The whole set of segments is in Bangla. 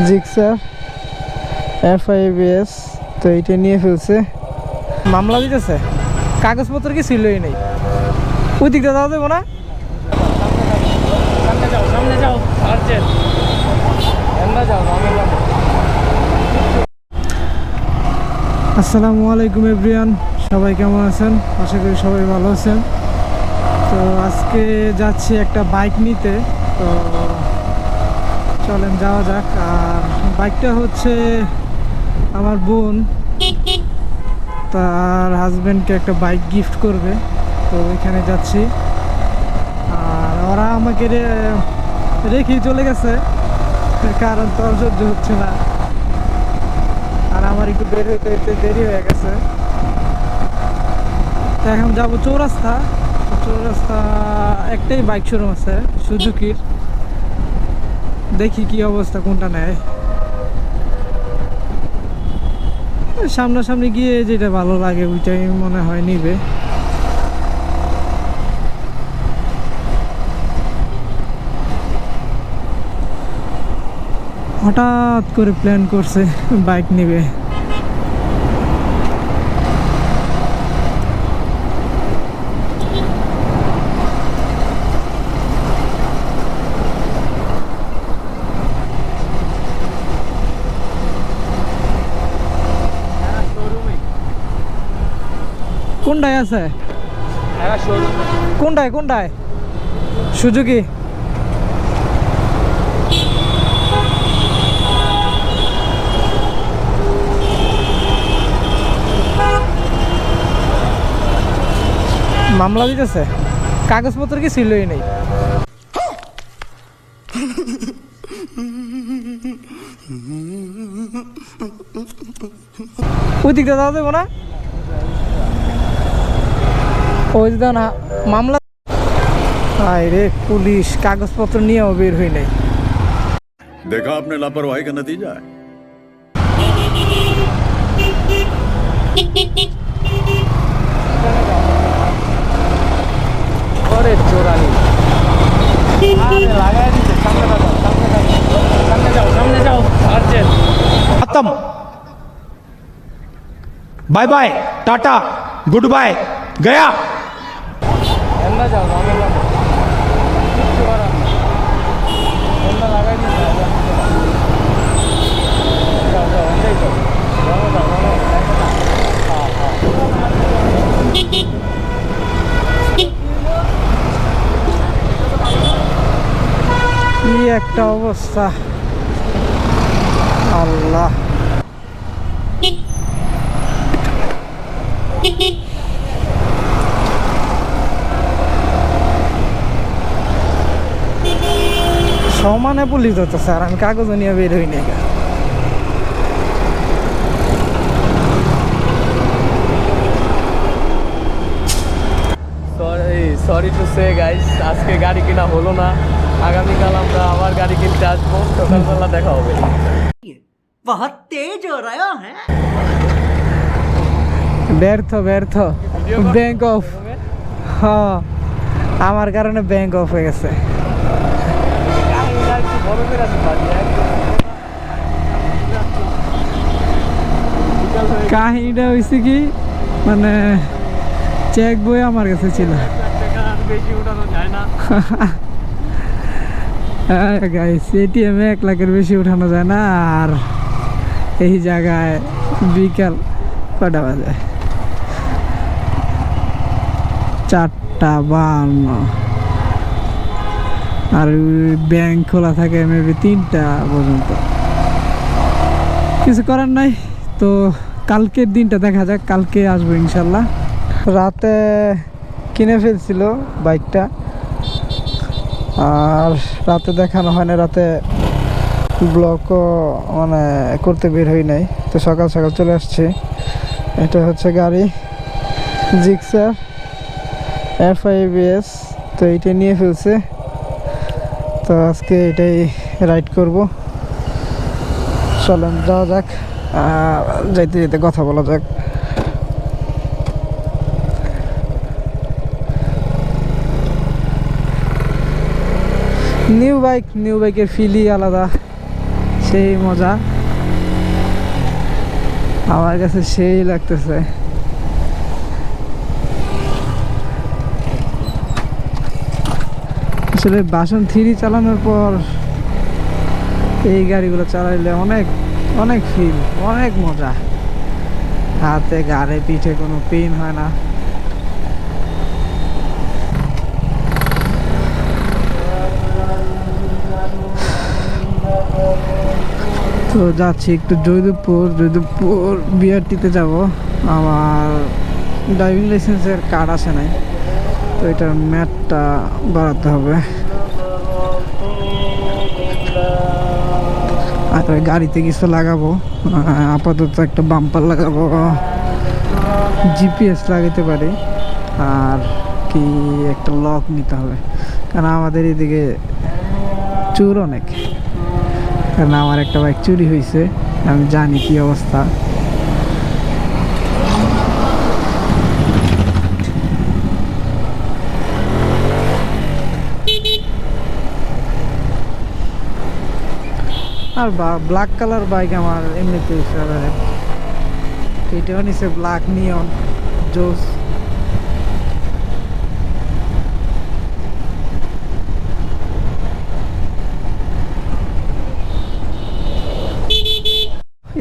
জিক্সার FIBS, তো এইটা নিয়ে ফেলছে, মামলা দিতেছে, কাগজপত্র কি ছিলই নেই। ওই দিকটা যাওয়া যাবো না? সামনে যাও আর্জেন্ট যাও। আসসালামু আলাইকুম এভরিওয়ান, সবাই কেমন আছেন? আশা করি সবাই ভালো আছেন। তো আজকে যাচ্ছি একটা বাইক নিতে, তো চলেন যাওয়া যাক। আর বাইকটা হচ্ছে আমার বোন তার হাজব্যান্ডকে একটা বাইক গিফট করবে, তো ওইখানে যাচ্ছি। আর ওরা আমাকে রেখেই চলে গেছে, কারণ তো সহ্য হচ্ছে না, আর আমার একটু বের হইতে হইতে দেরি হয়ে গেছে। তো এখন যাবো চৌরাস্তা। চৌরাস্তা একটাই বাইক শোরুম আছে সুজুকির, দেখি কি অবস্থা, কোনটা নেয়। সামনাসামনি গিয়ে যেটা ভালো লাগে ওইটাই মনে হয় নিবে। হঠাৎ করে প্ল্যান করছে বাইক নিবে। কোনটায় আছে? কোনটায় কোনটায়? সুজুকি। মামলা দিতেছে, কাগজপত্র কি ছিলই নেই। ওই দিকটা যাওয়া যাবো না? ওই দিকে না মামলা। রে পুলিশ, কাগজপত্র নিয়েও বের হই নাই। देखा आपने लापरवाही का नतीजा है। अरे चोरानी लगाया दीजिए, सामने जाओ अर्जेंट। खत्म, bye bye, tata, goodbye, गया। जाओ लगाया दीजिए, কি একটা অবস্থা, আল্লাহ। সমানে পুলিশ ধরতেছে আর আমি কাগজ নিয়ে বের হই নাই। সরি টু সে গাইস, আজকে গাড়ি কেনা হলো না। আগামীকাল আমরা আবার গাড়ি কিনতে আসবো, সকালবেলা দেখা হবে। बहुत तेज हो रहा है। ব্যর্থ ব্যর্থ, ব্যাংক অফ। হ্যাঁ, আমার কারণে ব্যাংক অফ হয়ে গেছে। কাহিনীটা হয়েছে কি, মানে চেক বই আমার কাছে ছিল। বেশি উঠানো যায় না গাইস, ATM 1 লাখের বেশি উঠানো যায় না। আর এই জায়গায় বিকাল কটা বাজে? 4:52। আর ব্যাংক খোলা থাকে মেবি 3টা পর্যন্ত। কিছু করার নাই, তো কালকের দিনটা দেখা যাক, কালকে আসবো ইনশাল্লাহ। রাতে কিনে ফেলছিল বাইকটা, আর রাতে দেখানো হয় না, রাতে ব্লগও মানে করতে বের হই নাই, তো সকাল সকাল চলে আসছে। এটা হচ্ছে গাড়ি জিক্সার FIBS, তো এইটা নিয়ে ফেলছে, তো আজকে এটাই রাইড করব। চলেন যাওয়া যাক, যাইতে যেতে কথা বলা যাক। নিউ বাইকের ফিলই আলাদা, সেই মজা, আমার কাছে সেই লাগতেছে। আসলে বাসন 3 চালানোর পর এই গাড়িগুলো চালাইলে অনেক অনেক ফিল, অনেক মজা। হাতে ঘাড়ে পিঠে কোনো পেইন হয় না। তো যাচ্ছি একটু জয়দেবপুর বিআরটিতে যাব। আমার ড্রাইভিং লাইসেন্সের কার্ড আসে নাই, তো এটার ম্যাটটা বাড়াতে হবে। আর গাড়িতে কিছু লাগাবো, আপাতত একটা বাম্পার লাগাবো, জিপিএস লাগাতে পারি, আর কি একটা লক নিতে হবে, কারণ আমাদের এদিকে চোর অনেক। কারণ আমার একটা বাইক চুরি হয়েছে, আমি জানি কি অবস্থা। আর ব্ল্যাক কালার বাইক আমার এমনিতে ফেভারিট। এটাও নিচে ব্ল্যাক নিয়ন জোস।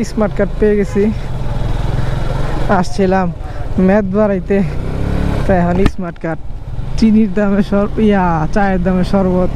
স্মার্ট কার্ড পেয়ে গেছি, আসছিলাম ম্যাথ বাড়াইতে, তাই এখন স্মার্ট কার্ড। চিনির দামে চায়ের দামে শরবত।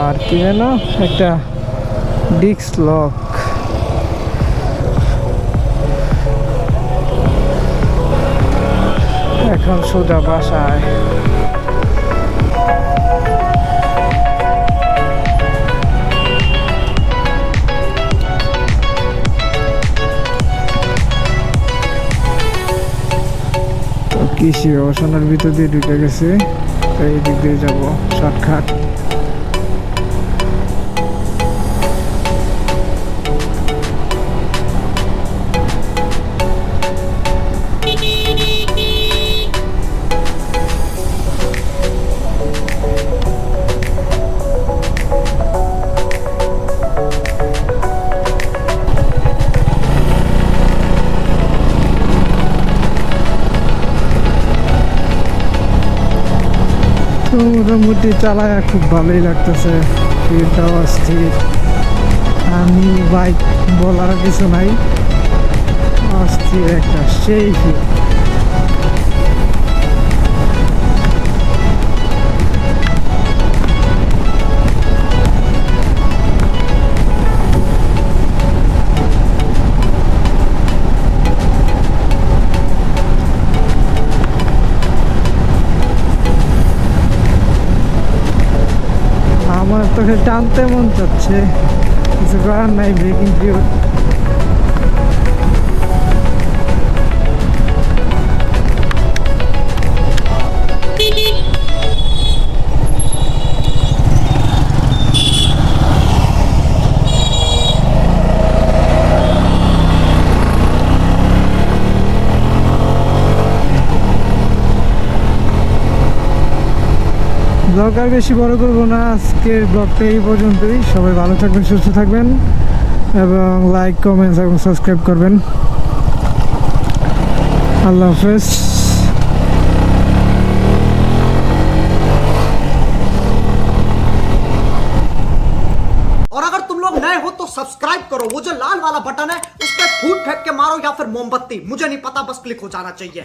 আর কি যেন একটা ডিস্ক লক। এখন সোজা বাসায়। কৃষি গবেষণার ভিতর দিয়ে ঢুকে গেছে, তাই এই দিক দিয়ে যাবো শর্টকাট। তো মোটামুটি চালায় খুব ভালোই লাগতেছে, ফিরটাও অস্থির। আমি বাইক বলার কিছু নাই, অস্থির একটা সেই ফিল। আমার তোকে টানতে মন চাচ্ছে, কিছু করার নাই, ব্রেকিং পিরিয়ড। ব্লগ আর বেশি বড় করবো না, আজকের ব্লগটা এই পর্যন্তই। সবাই ভালো থাকবেন, সুস্থ থাকবেন, এবং লাইক, কমেন্টস এবং সাবস্ক্রাইব করবেন। আল্লাহ হাফেজ। और अगर तुम लोग नए हो तो सब्सक्राइब करो, वो जो लाल वाला बटन है उस पर फूट फेंक के मारो या फिर मोमबत्ती, मुझे नहीं पता, बस क्लिक हो जाना चाहिए।